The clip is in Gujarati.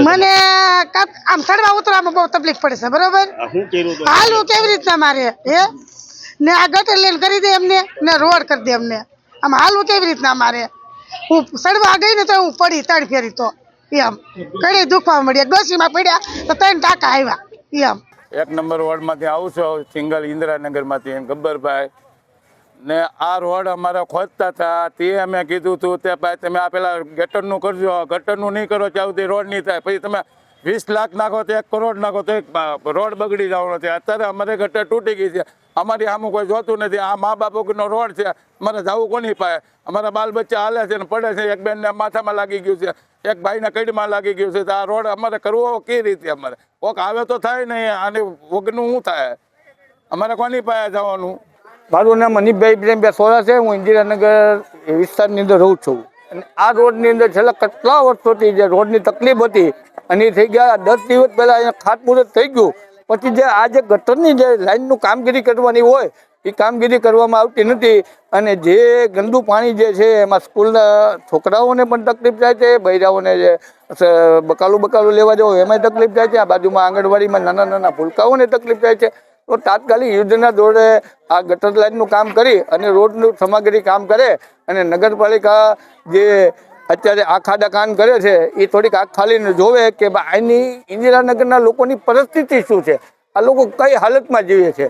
મને આમ ચડવા ઉતરવામાં બહુ તકલીફ પડે છે બરોબર હાલવું કેવી રીતના મારે હે ને આ ગટર લેન કરી દે એમને ને રોડ કરી દે એમને આમ હાલવું કેવી રીતના મારે હું ચડવા ગઈ ને તો હું પડી 3 ફેરી તો એમ કઈ દુખવા મળ્યા ડોસીમાં પડ્યા તો 3 ટાંકા આવ્યા એમ 1 નંબર વોર્ડમાંથી આવું છું સિંગલ ઇન્દિરાનગરમાંથી ગબ્બરભાઈ ને આ રોડ અમારા ખોદતા હતા તે અમે કીધું હતું તે ભાઈ તમે આ પેલા ગટરનું કરજો ગટરનું નહીં કરો ત્યાં સુધી રોડ નહીં થાય પછી તમે 20 લાખ નાખો તો 1 કરોડ નાખો તો રોડ બગડી જવાનો છે અત્યારે અમારે ગટર તૂટી ગઈ છે અમારી આમાં કોઈ જોતું નથી આ મા બાપનો રોડ છે અમારે જવું કોની પાસે અમારા બાલ બચ્ચા હાલે છે ને પડે છે એક બેનને માથામાં લાગી ગયું છે એક ભાઈને કડીમાં લાગી ગયું છે તો આ રોડ અમારે કરવો કેવી રીતે અમારે કોક આવે તો થાય નહીં આને વગરનું શું થાય અમારે કોની પાસે જવાનું મારું નામ મનીષભાઈ પ્રેમભાઈ સોરા છે હું ઇન્દિરાનગર વિસ્તારની અંદર રહું છું અને આ રોડની અંદર છેલ્લા કેટલા વર્ષોથી જે રોડની તકલીફ હતી અને થઈ ગયા 10 દિવસ પહેલાં અહીંયા ખાતમુહૂર્ત થઈ ગયું પછી જે આ જે ગટરની જે લાઇનનું કામગીરી કરવાની હોય એ કામગીરી કરવામાં આવતી નથી અને જે ગંદુ પાણી જે છે એમાં સ્કૂલના છોકરાઓને પણ તકલીફ થાય છે બૈરાઓને જે બકાલું લેવા જવું એમાંય તકલીફ થાય છે આ બાજુમાં આંગણવાડીમાં નાના નાના ભૂલકાઓને તકલીફ થાય છે તો તાત્કાલિક યુદ્ધના દોરે આ ગટર લાઇનનું કામ કરી અને રોડનું સામગ્રી કામ કરે અને નગરપાલિકા જે અત્યારે આ ખાડા કામ કરે છે એ થોડીક આંખ ખાલીને જોવે કે અહીંની ઇન્દિરાનગરના લોકોની પરિસ્થિતિ શું છે આ લોકો કઈ હાલતમાં જીવે છે